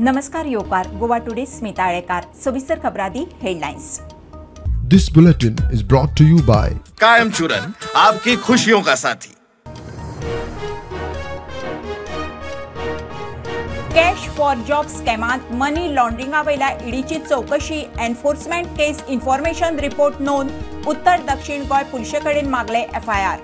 नमस्कार योकार गोवा टुडे स्मिता आळेकार सविस्तर खबरादी headlines. This bulletin is brought to you by कायम चूरन आपकी खुशियों का साथी। कॅश फॉर जॉब स्कॅमात मनी लॉन्ड्रिंगा वयल्या ईडीची चौकशी एन्फोर्समेंट केस इन्फॉर्मेशन रिपोर्ट नोंद उत्तर दक्षिण गोय पुलिशे कडेन मागले FIR।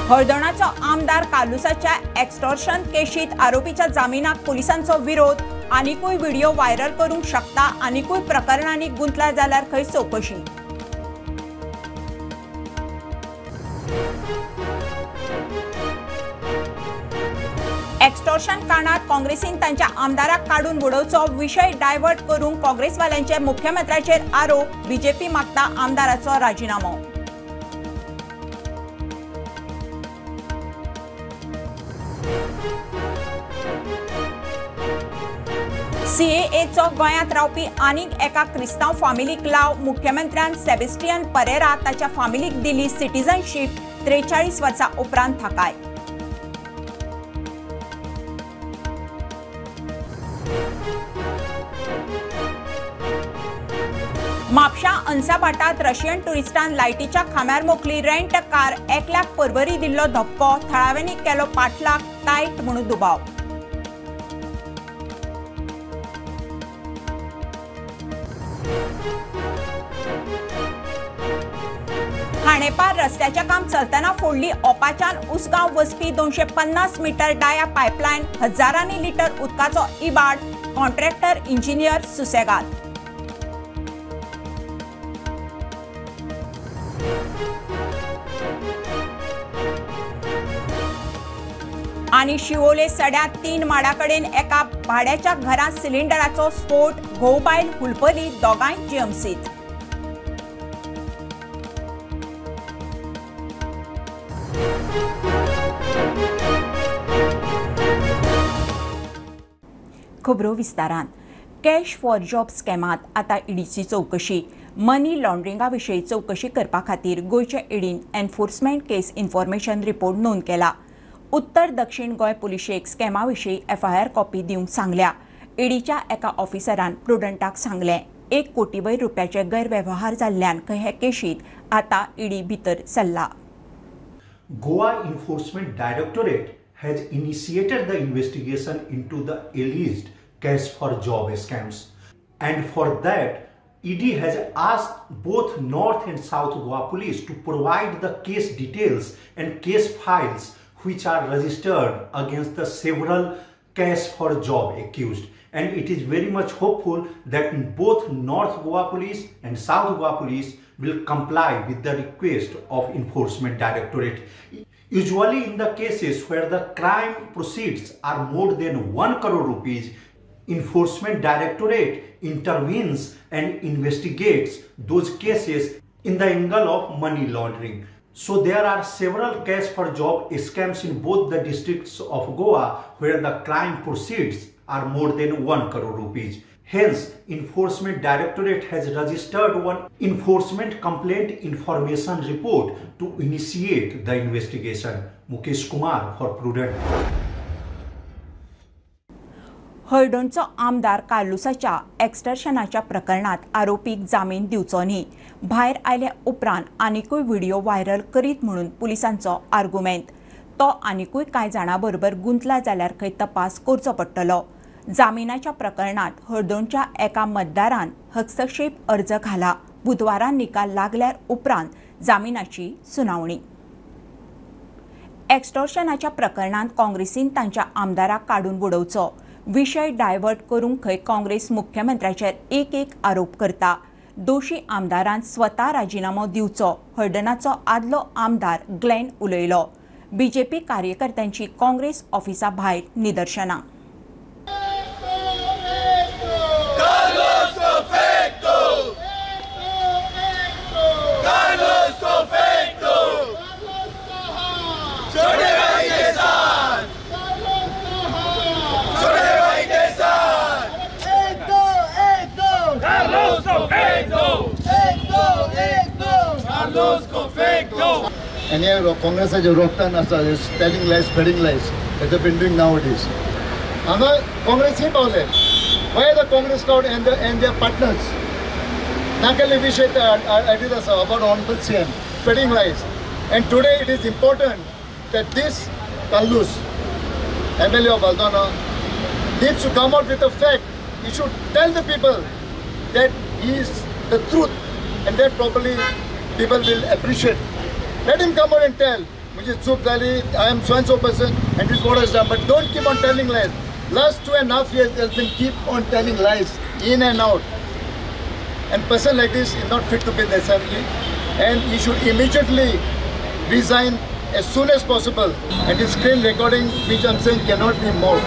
हळदोणाचो आमदार कालुसाच्या एक्सटॉर्शन केशीत आरोपीच्या जामिनाक पुलिसांचो विरोध। आनीकूय व्हिडिओ व्हायरल करूंक शकता, आनीकूय प्रकरणांनी गुंतला जाल्यार खंय चौकशी। एक्सटॉर्शन कांडात काँग्रेसीन तांच्या आमदाराक काडून उडोवचो विशय डायवर्ट करूंक काँग्रेसवाल्यांचे मुख्यमंत्र्याचेर आरोप। बीजेपी मागता आमदाराचो राजीनामो। CAAचो गोंयांत रावपी आनीक एका क्रिस्तांव फामिलीक लाव। मुख्यमंत्र्यान सेबेस्टियन परेरा ताच्या फामिलीक दिली सिटीजनशीप 43 वर्सां उपरांत थाकाय। म्हापशा अंसाभाटात रशियन टुरिस्टान लायटीच्या खांब्यार मोखली रेंट कार। 1 लाख परवरी दिल्लो धपको। थळाव्यांनी केलो पाठलाग, टायट म्हणून दुबाव। खाणेपार रस्त्याचे काम चलतना फोडली ओपाच्यान उसगांव वचपी 250 मीटर डाया पायपलायन। हजारांनी लिटर उदकाचो इबाड। कॉन्ट्रॅक्टर इंजिनियर सुसेगाद। आणि शिवोले सड्यात 3 माडाकडेन एका भाड्याच्या घरात सिलिंडराचो स्फोट। घोवबायल हुलपली, दोगांय जीएमसीत। खबरो विस्तारान। कॅश फॉर जॉब स्कॅमात आता ईडीची चौकशी। मनी लॉन्ड्रिंगा विशीं चौकशी करपा खातीर गोंयच्या ईडीन एन्फोर्समेंट केस इन्फॉर्मेशन रिपोर्ट नोंद केला। उत्तर दक्षिण गोंय पुलिशेक स्कॅमा विशीं FIR कॉपी दिवंक सांगल्या। ईडीच्या एका ऑफिसरान प्रुडंटाक सांगलें 1 कोटी वयर रुपयाचे गैरव्यवहार जाल्ल्यान हे केशीत आता ईडी भितर सरला। Goa Enforcement Directorate has initiated the investigation into the alleged cash for job scams, and for that ED has asked both North and South Goa Police to provide the case details and case files which are registered against the several cash for job accused, and it is very much hopeful that both North Goa Police and South Goa Police will comply with the request of Enforcement Directorate. Usually in the cases where the crime proceeds are more than 1 crore rupees, Enforcement Directorate intervenes and investigates those cases in the angle of money laundering. So there are several cash for job scams in both the districts of Goa where the crime proceeds are more than 1 crore rupees. Hence, Enforcement Directorate has registered one enforcement complaint information report to initiate the investigation. Mukesh Kumar for Prudent. हळदोणचो आमदार कालुसाच्या एक्सटॉर्शनाच्या प्रकरणात आरोपीक जामीन दिवचो न्ही। भायर आयले उपरांत आनीकूय व्हिडिओ व्हायरल करीत म्हणून पुलिसांचो आर्ग्युमेंट। तो आनीकूय कांय जाणां बरोबर गुंतला जाल्यार खंय तपास करचो पडटलो। जामिनाच्या प्रकरणात हळदोणच्या एका मतदारान हस्तक्षेप अर्ज घाला। बुधवारान निकाल लागल्यार उपरांत जामिनाची सुनावणी। एक्सटॉर्शनाच्या प्रकरणात काँग्रेसीन तांच्या आमदाराक काडून उडोवचो विशय डायवर्ट करूंक खंय काँग्रेस मुख्यमंत्र्याचेर एक आरोप करता। दोशी आमदारान स्वता राजीनामो दिवचो हळदोणाचो आदलो आमदार ग्लेन उलयलो। बीजेपी कार्यकर्त्यांची काँग्रेस ऑफिसा भायर निदर्शनां। Carlos Confecto! And here Congressaचे रोखतान आसा, telling lies, spreading lies that they've been doing nowadays. हांगा काँग्रेस हे पावले. Why the Congress crowd and their partners? नाकेले विषय आयडिया आसा about honorable CM, spreading lies. And today it is important that this Kallus, MLA of Valdona, needs to come out with a fact. He should tell the people that he is the truth, and that probably people will appreciate. Let him come out and tell, मुझे चूक झाली, I am so and so person, and this is what has done. But don't keep on telling lies. Last 2.5 years has been keep on telling lies in and out. And person like this is not fit to be in the assembly, and he should immediately resign as soon as possible. And his screen recording, which I'm saying cannot be more.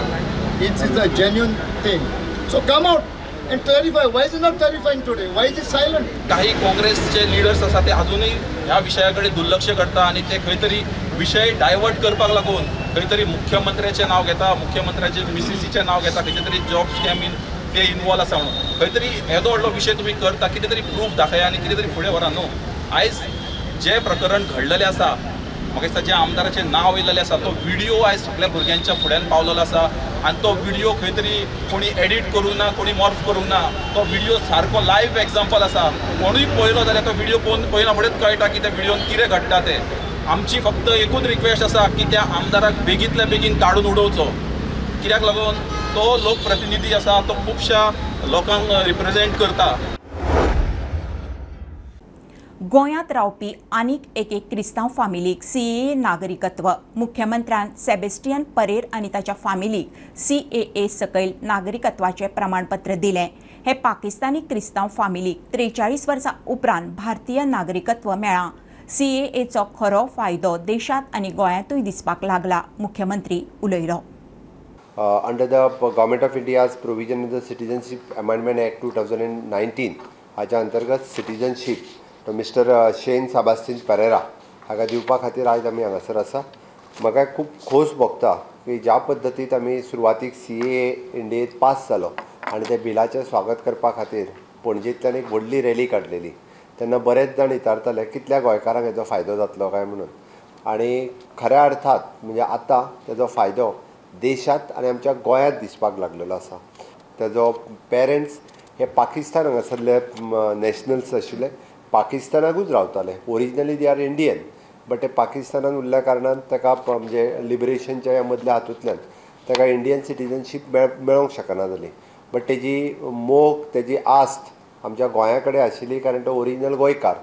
It is a genuine thing. So come out and clarify. Why is he not clarifying today? Why is he silent? काही काँग्रेसचे leaders आसा ते अजूनही ह्या विशयाकडे दुर्लक्ष करता आणि ते खंय तरी विषय डायवर्ट करपाक लागून खंय तरी मुख्यमंत्र्याचें नाव घेता, मुख्यमंत्र्याचे मिसिसीचें नाव घेता, खंय तरी जॉब स्कॅम ते इन्वॉल्व आसा म्हणून खंय तरी येदो व्हडलो विशय तुमी करता, कितें तरी प्रूफ दाखया आनी कितें तरी फुडें व्हरा न्हू. आयज जे प्रकरण घडलेलें आसा, म्हाका दिसता जे आमदाराचें नाव येयलेलें आसा तो व्हिडिओ आयज सगळ्या भुरग्यांच्या फुड्यान पावलेलो आसा आनी तो व्हिडिओ खंय तरी कोणी एडिट करूं ना, कोणी मॉर्फ करूं ना. तो व्हिडिओ सारको लायव्ह एग्जाम्पल आसा. कोणूय पळयलो जाल्यार तो व्हिडिओ पळयना फुडेंच कळटा की त्या व्हिडिओन कितें घडटा तें. आमची फक्त एकूच रिक्वेस्ट आसा की त्या आमदाराक बेगींतल्या बेगीन काडून उडोवचो. कित्याक लागून तो लोकप्रतिनिधी आसा, तो खुबशा लोकांक रिप्रेझेंट करता. गोंयांत रावपी आनीक एक क्रिस्तांव फामिलीक CAA नागरिकत्व. मुख्यमंत्र्यान सेबेस्टियन परेर आनी ताच्या फामिलीक CAA सकयल नागरिकत्वाचें प्रमाणपत्र दिलें. हे पाकिस्तानी क्रिस्तांव फामिलीक 43 वर्सां उपरांत भारतीय नागरिकत्व मेळ्ळां. CAAचो खरो फायदो देशांत आनी गोंयांतूय दिसपाक लागला. मुख्यमंत्री उलयलो. Under the Government of India's provision in the Citizenship Amendment Act 2019 हाच्या अंतर्गत सिटीजनशीप तो मिस्टर शेन साबास्टिन पेरेरा हाका दिवपा खातीर आज आमी हांगासर आसा. म्हाका खूब खोस भोगता की ज्या पद्दतीत आमी सुरवातीक CAA इंडियेंत पास जालो आनी त्या बिलाचें स्वागत करपा खातीर पणजेंतल्यान एक व्हडली रॅली काडलेली. तेन्ना बरेच जाण विचारताले कितल्या गोंयकारांक हेजो फायदो जातलो काय म्हणून. आनी खऱ्या अर्थात म्हणजे आतां तेजो फायदो देशांत आनी आमच्या गोंयांत दिसपाक लागलेलो आसा. तेजो पेरंट्स हे पाकिस्तान हांगासरले नॅशनल्स आशिल्ले, पाकिस्तानाकूच रावताले. Originally they are Indian, but ते पाकिस्तानान उरल्या कारणान ताका म्हणजे लिबरेशनच्या ह्या मदल्या हातूंतल्यान ताका इंडियन सिटीजनशीप मेळोवंक शकना जाली. बट तेजी मोग, तेजी आस्त आमच्या गोंया कडेन आशिल्ली कारण तो ओरिजिनल गोंयकार.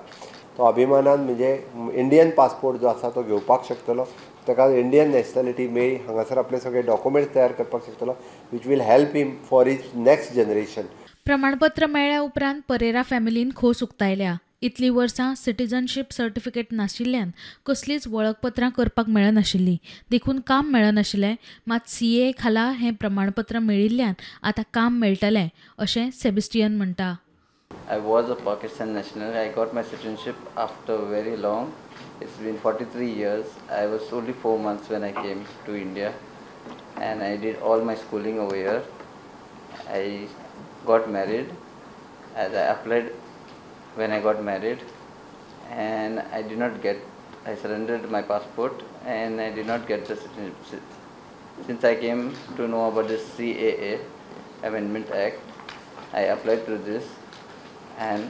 तो अभिमानान म्हणजे इंडियन पासपोर्ट जो आसा तो घेवपाक शकतलो. ताका इंडियन नॅशनॅलिटी मेळ्ळी. हांगासर आपले सगळे डॉक्युमेंट्स तयार करपाक शकतलो, which will help him for his next generation. प्रमाणपत्र मेळ्ळ्या उपरांत परेरा फॅमिलीन खोस उक्तायल्या. इतली वर्सां सिटीजनशीप सर्टिफिकेट नाशिल्ल्यान कसलीच वळखपत्रां करपाक मेळनाशिल्लीं, देखून काम मेळनाशिल्लें. मात CAA खाला हें प्रमाणपत्र मेळिल्ल्यान आतां काम मेळटलें अशें सेबेस्टियन म्हणटा. I was a Pakistan national. I got my citizenship after very long. It's been 43 years. I was only 4 months when I came to India, and I did all my schooling over here. I got married as I applied when I got married, and I did not get, I surrendered my passport and I did not get the citizenship. Since I came to know about this CAA Amendment Act, I applied through this and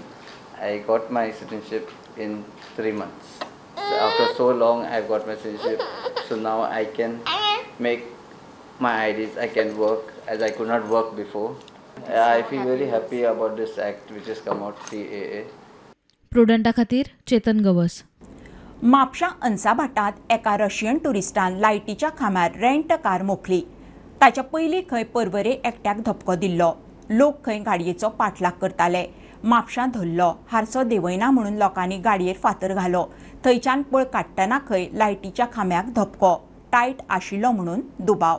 I got my citizenship in 3 months. So after so long I got my citizenship, so now I can make my IDs, I can work as I could not work before. I feel very happy about this act which has come out, CAA. प्रुडंटा खातीर चेतन गवस. म्हापशां अंसाभाटांत एका Russian टुरिस्टान लायटीच्या खांब्यार rent car मोखली. ताच्या पयलीं खंय परवरे एकट्याक धपको दिल्लो. लोक खंय गाडयेचो पाठलाग करताले. म्हापशां धरलो, हारसो देंवयना म्हणून लोकांनी गाडयेर फातर घालो. थंयच्यान पळ काडटना खंय लायटीच्या खांब्याक धपको. टायट आशिल्लो म्हणून दुबाव.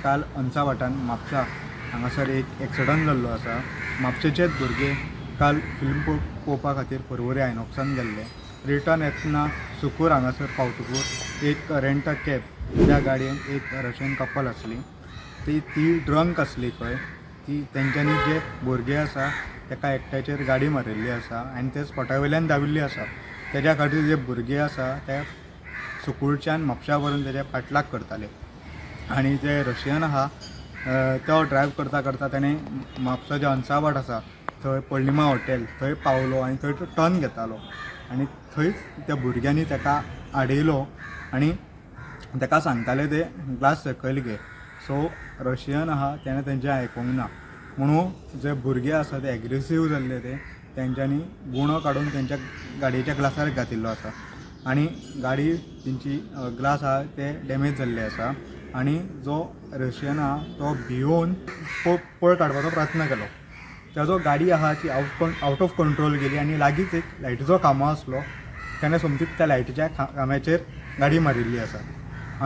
काल अंसाभाटान म्हापशां हांगासर एक एक्सिडंट जाल्लो आसा. म्हापशेचेच भुरगे काल फिल्म पळोवपा खातीर परवरे आयनॉक्सान गेल्ले. रिटर्न येतना सुकूर हांगासर पावतकूर एक रेंट अ कॅब, त्या गाडयेन एक रशियन कपल आसली. ती ड्रंक आसली खंय. ती तेंच्यांनी जे भुरगे आसा ताका एकट्याचेर गाडी मारिल्ली आसा आनी ते स्पॉटा वयल्यान धांविल्ली आसा. तेज्या खातीर जे भुरगे आसा ते सुकूलच्यान म्हापशा व्हरून तेजे फाटलाक करताले आनी जे रशियन आहा तो ड्रायव करता करता ताणें म्हापसा जे अंसावाट आसा थंय पोर्णिमा हॉटेल थंय पावलो आनी थंय तो टर्न घेतालो आनी थंयच त्या भुरग्यांनी ताका आडयलो आनी ताका सांगताले ते ग्लास सकयल घे. सो रशियन आहा तेणें तेंचें आयकूंक ना म्हणून जे भुरगे आसा ते एग्रेसीव जाल्ले ते तेंच्यांनी गुणो काडून तेंच्या गाडयेच्या ग्लासार घातिल्लो आसा आनी गाडी तेंची ग्लास आहा ते डॅमेज जाल्ले आसा आनी जो रशियन आहा तो भिवून पळ काडपाचो प्रयत्न केलो. ताजो गाडी आहा ती आउट ऑफ कंट्रोल गेली आनी लागींच एक लायटीचो खांबो आसलो तेणें सोमतीच त्या लायटीच्या खांब्याचेर गाडी मारिल्ली आसा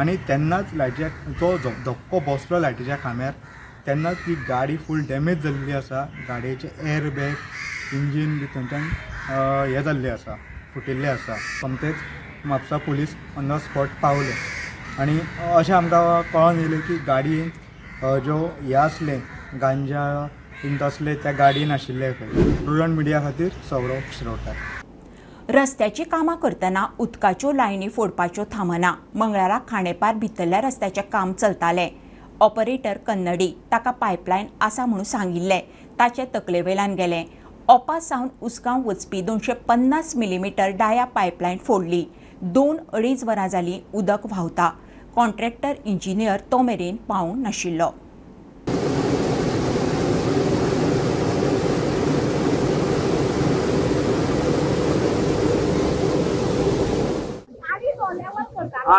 आनी तेन्नाच लायटीच्या जो धक्को बसलो लायटीच्या खांब्यार तेन्नाच ती गाडी फूल डॅमेज जाल्ली आसा. गाडयेचे एर बॅग इंजीन बी थंयच्यान हें जाल्लें आसा फुटिल्लें आसा. सोमतेच Mapusa police on the spot पावले आनी अशें आमकां कळोन येयलें की गाडयेन ज्यो हे आसले गांजा बीन तसले त्या गाडयेन आशिल्ले खंय. प्रुडंट मिडिया खातीर सौरव श्रोतार. रस्त्याची कामां करतना उदकाच्यो लायनी फोडपाच्यो थांबना. मंगळारा खांडेपार भितरल्या रस्त्याचें काम चलतालें. ऑपरेटर कन्नडी ताका पायपलायन आसा म्हणून सांगिल्लें. ताचे तकलेवेल्यान गेलें. ओपा सावन उसगांव वचपी 250 मिलीमीटर डाया पायपलायन फोडली. 2-2.5 वरां जालीं उदक व्हांवता. कॉन्ट्रॅक्टर इंजिनियर तो मेरेन पावूंक नाशिल्लो.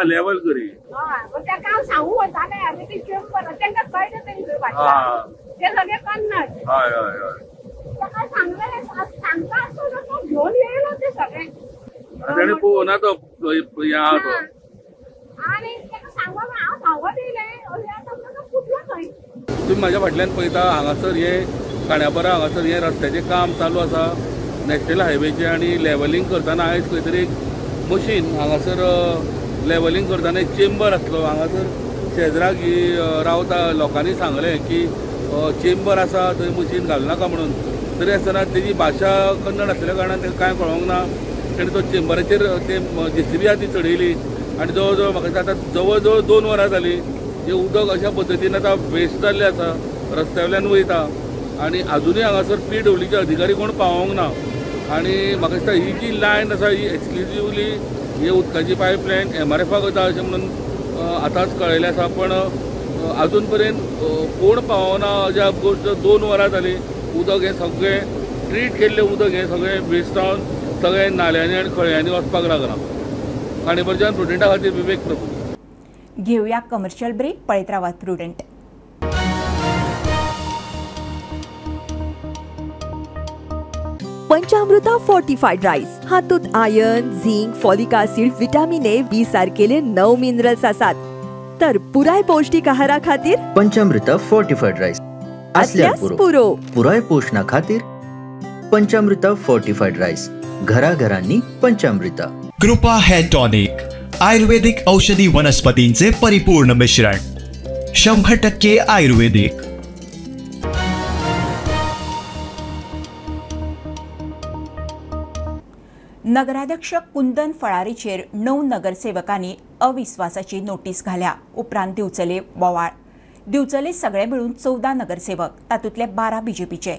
लेवल करी सांगू वताले आनी ती चेंबर तेंका कळटा तेंचे भाशा ते सगळे कन्नड. हय हय हय ताका सांगले सांगता आसतना तो घेवन येयलो ते सगळे ताणें पळोवना तो हें आहा तो आनी ताका सांगून हांव धांवत येयलें अशें आतां फुटलो थंय. तुम्ही म्हाज्या फाटल्यान पळयता हांगासर हे खांड्यापारा हांगासर हे रस्त्याचें काम चालू आसा नॅशनल हायवेचें आनी लेवलिंग करतना आयज खंय तरी एक मशीन हांगासर लेवलिंग करतना एक चेंबर आसलो. हांगासर शेजराक रावता लोकांनी सांगलें की चेंबर आसा थंय मशीन घालूं नाका म्हणून. तरी आसतना तेजी भाशा कन्नड आसल्या कारणान ताका कांय कळोंक ना. ताणें तो चेंबराचेर ते JCB आहा ती चडयली आनी जवळ जवळ म्हाका दिसता आतां जवळ जवळ 2 वरां जालीं हे उदक अशा पद्दतीन आतां वेस्ट जाल्लें आसा रस्त्यावयल्यान वयता आनी आजुनूय हांगासर PWCचे अधिकारी कोण पावोंक ना. आनी म्हाका दिसता ही जी लायन आसा ही एक्सक्लुझिवली हे उदकाची पायपलायन MRFाक वता अशें म्हणून आतांच कळयलें आसा. पण आजून पर्यंत कोण पावना अशा गोश्ट 2 वरां जालीं. उदक हें सगळें ट्रीट केल्लें उदक हें सगळें वेस्ट जावन सगळें नाल्यांनी आनी खळयांनी वचपाक लागलां. खांडेपारच्यान प्रुडंटा खातीर विवेक प्रभू. घेवया कमर्शियल ब्रेक. पळयत रावात प्रुडंट. पंचामृता फोर्टिफाईड राईस हातूंत iron zinc folic acid vitamin A B सारकेले 9 मिनरल्स आसात. तर पुराय पौष्टिक आहारा खातीर पंचामृता फोर्टिफाईड राईस असल्यास पुरो पुराय पोषणा खातीर पंचामृता फोर्टिफाईड राईस. घराघरांनी पंचामृता. कृपा हेअर टॉनिक आयुर्वेदिक औषधी वनस्पतींचे परिपूर्ण मिश्रण 100% आयुर्वेदिक. नगराध्यक्ष कुंदन फळारीचेर 9 नगरसेवकांनी अविश्वासाची नोटीस घाल्या. उपरांत दिवचले बोवाळ. दिवचले सगळे मिळून 14 नगरसेवक, तातूंतले 12 BJPचे.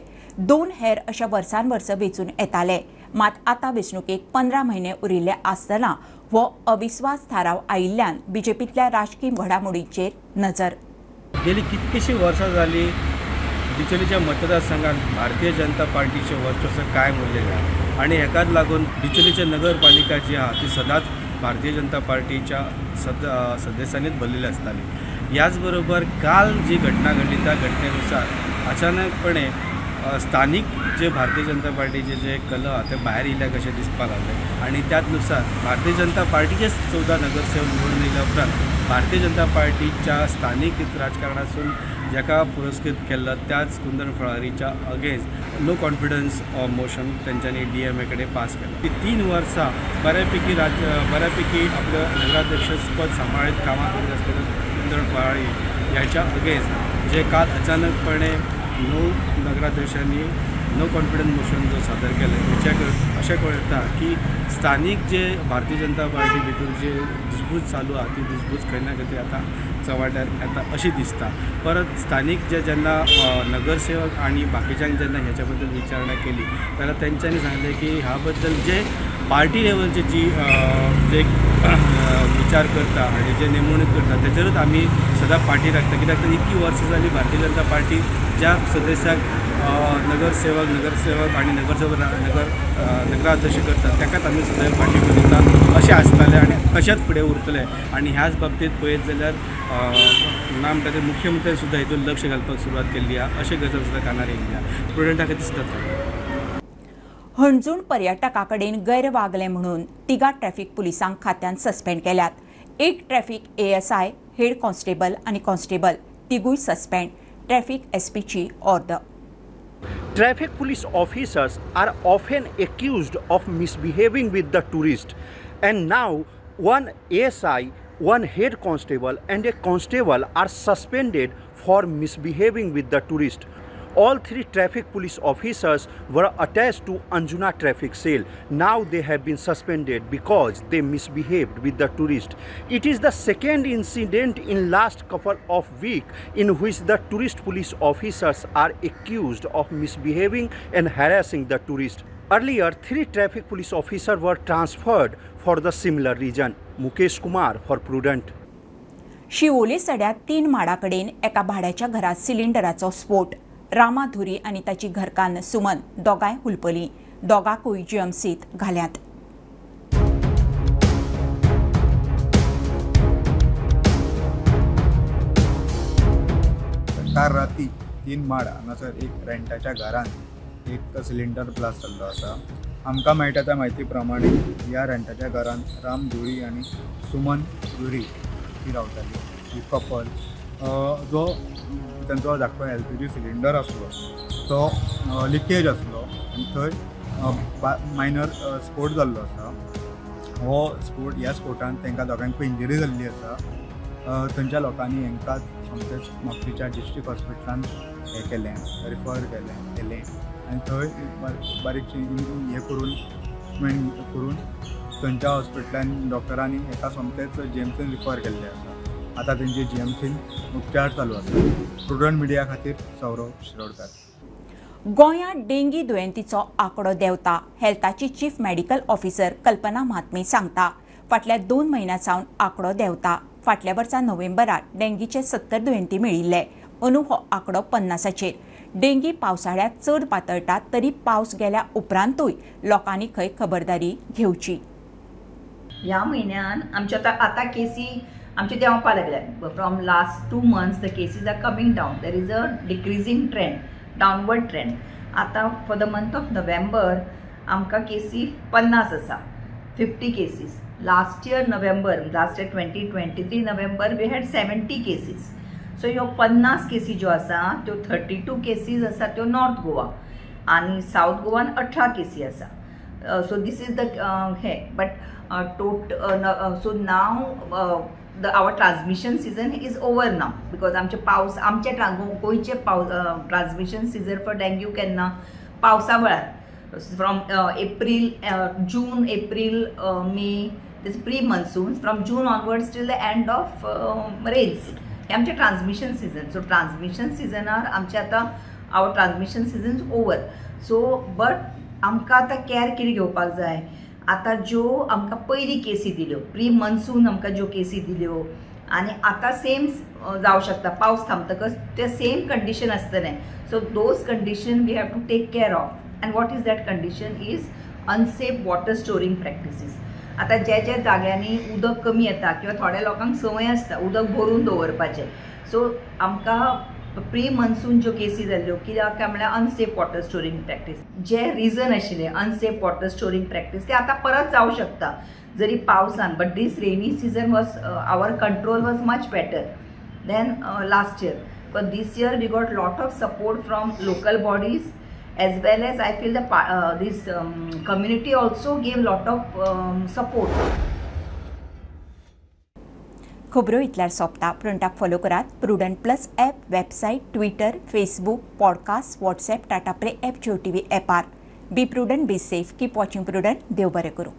2 हेर अशा वर्सान वर्स वेचून येताले. मात आतां वेंचणुकेक 15 म्हयने उरिल्ले आसतना हो अविश्वास थाराव आयिल्ल्यान BJPतल्या राजकीय घडामोडींचेर नजर. गेली कितकीशी वर्सां जालीं डिचोलीच्या मतदारसंघात भारतीय जनता पार्टीचे वर्चस्व कायम उरलेलें आनी हेकाच लागून डिचोलीची नगरपालिका जी आहा ती सदांच भारतीय जनता पार्टीच्या सदस्यांनीच भरलेली आसताली. याच बरोबर काल जी घटना घडली त्या घटनेनुसार अचानकपणे स्थानिक जे भारतीय जनता पार्टीचे जे कल आहा ते भायर येयल्या कशें दिसपाक लागले आनी त्याच नुसार भारतीय जनता पार्टीचे 14 नगरसेवक निवडून येयल्या उपरांत भारतीय जनता पार्टीच्या स्थानिक राजकारणासून जाका पुरस्कृत केल्लो त्याच कुंदन फळारीच्या अगेन्स्ट नो कॉन्फिडन्स मोशन तेंच्यांनी DMA कडेन पास केलें. ती 3 वर्सां बऱ्यापैकी आपलं नगराध्यक्षपद सांबाळीत कामां करीत आसलेले कुंदन फळारी ह्याच्या अगेन्स्ट जे काल अचानकपणे 9 नगराध्यक्षांनी नो कॉन्फिडन्स मोशन जो सादर केले हेच्या अशें कळटा की स्थानीक जे भारतीय जनता पार्टी भितर जे दिसभूज चालू आहा ती दिसभूज खंय ना खंय आतां चव्हाट्यार येता अशी दिसता. परत स्थानीक जेन्ना नगरसेवक आणि बाकीच्यांक जेन्ना ह्याच्या बद्दल विचारणा केली जाल्यार तेंच्यांनी सांगले की ह्या बद्दल जे पार्टी लेवलचे जी जे विचार करता आणि जे नेमणूक करता तेचेरूच आमी सदां फाटी राखता. कित्याक तर इतकी वर्सां जाली भारतीय जनता पार्टी ज्या सदस्याक नगरसेवक आणि नगराध्यक्ष करतात ताकाच आमी सदैव फाटी उरता अशें आसताले आणि तशेंच फुडें उरतले. आणि ह्याच बाबतींत पळयत जाल्यार नाम खातीर मुख्यमंत्री सुद्दां हितून लक्ष घालपाक सुरवात केल्ली आहा अशें गजाल सुद्दां कानार येयल्ली आहा. स्टुडंटाक दिसता हणजूण पर्यटका कडेन गैरवागले म्हणून 3 ट्रॅफिक पुलिसांक खात्यान सस्पेंड केल्यात. 1 ट्रॅफिक ASI, हेड कॉन्स्टेबल आणि कॉन्स्टेबल तिगूय सस्पेंड. ट्रॅफिक SPची order. Traffic police officers are often accused of misbehaving with the tourist, and now one ASI, one head constable and a constable are suspended for misbehaving with the tourist. All 3 traffic police officers were attached to Anjuna traffic cell. Now they have been suspended because they misbehaved with the tourist. It is the second incident in last couple of weeks in which the tourist police officers are accused of misbehaving and harassing the tourist. Earlier, 3 traffic police officers were transferred for the similar reason. Mukesh Kumar for Prudent. Siolim सड्यात 3 माडाकडेन एका भाड्याच्या घरात सिलिंडराचो स्फोट. रामाधुरी आणि ताची घरकान्न सुमन दोगांय हुलपली. दोगांकूय GMCत घाल्यात. काल राती 3 माड हांगासर एक रेंटाच्या घरान एक सिलिंडर ब्लास्ट जाल्लो आसा. आमकां मेळटा त्या म्हायती प्रमाणे ह्या रेंटाच्या घरान राम धुरी आणि सुमन धुरी ही रावताली. ही कपल जो त्यांचो धाकटो LPG सिलिंडर आसलो तो लिकेज आसलो आनी थंय मायनर स्फोट जाल्लो आसा. हो स्फोट ह्या स्फोटान तांकां दोगांक इंजरी जाल्ली आसा. थंयच्या लोकांनी हांकां सोमतेच म्हापशेच्या डिस्ट्रिक्ट हॉस्पिटलान हें केलें, रिफर केलें आनी थंय बारीकशी हें करून थंयच्या हॉस्पिटलान डॉक्टरांनी हाका सोमतेच GMCन रिफर केल्लें आसा. आता त्यांचे GMCन उपचार चालू आसा. स्टुडंट मिडिया खातीर सौरव शिरोडकर. गोंयांत डेंगी दुयेंतीचो आंकडो देंवता. हेल्थाची चीफ मेडिकल ऑफिसर कल्पना म्हात्मे सांगता. फाटल्या 2 म्हयन्यां सावन आंकडो देंवता. फाटल्या वर्सा नोव्हेंबरात डेंगीचे 70 दुयेंती मेळिल्ले. अंदू हो आंकडो 50चेर. डेंगी पावसाळ्यात चड पातळटा तरी पावस गेल्या उपरांतूय लोकांनी खंय खबरदारी घेवची. ह्या म्हयन्यान आमचे आतां केसी आमचे देंवपा लागल्यात. From last 2 months the cases are coming down. There is a decreasing trend, downward trend. आता for the month of November आमकां केसी 50 आसा, 50 cases. Last year 2023 November we had 70 cases. So ह्यो 50 केसी ज्यो आसा त्यो 32 केसीस आसा त्यो नॉर्थ गोवा आणि साऊथ गोवान 18 केसी आसा. सो दीस इज द हे but so now our transmission season is over now because आमचे गोंयचे transmission season for dengue केन्ना पावसा वेळार from June, April, May, this pre-monsoon. From June onwards till the end of rains. हे आमचे transmission season. So transmission सिजनार आमचे आतां our transmission season is over. So but आमकां आतां केअर कितें घेवपाक जाय. आता ज्यो आमकां पयली केसी दिल्यो प्री मनसून आमकां ज्यो केसी दिल्यो आनी आतां सेम जावं शकता पावस थांबतकच ते सेम कंडिशन आसतलें. So those condition we have to take care of. And what is that condition is unsafe water storing practices. आता ज्या ज्या जाग्यांनी उदक कमी येता किंवा थोड्या लोकांक संवय आसता उदक भरून दवरपाचें. सो आमकां प्री मनसून ज्यो केसी जाल्ल्यो कित्याक काय म्हळ्यार अनसेफ वॉटर स्टोरींग प्रॅक्टीस जे रिजन आशिल्ले अनसेफ वॉटर स्टोरींग प्रॅक्टीस ते आतां परत जावं शकता जरी पावसान. But this rainy season was our control was much better than last year. But this year we got lot of support from local bodies as well as I feel this community also gave lot of support. खबरो इतल्यार सोंपता. प्रुडंटाक follow करात. Prudent plus app, website, Twitter, Facebook, podcast, WhatsApp, Tata Play app, Jio TV ॲपार. Be Prudent, be safe, keep watching Prudent. देव बरें करूं.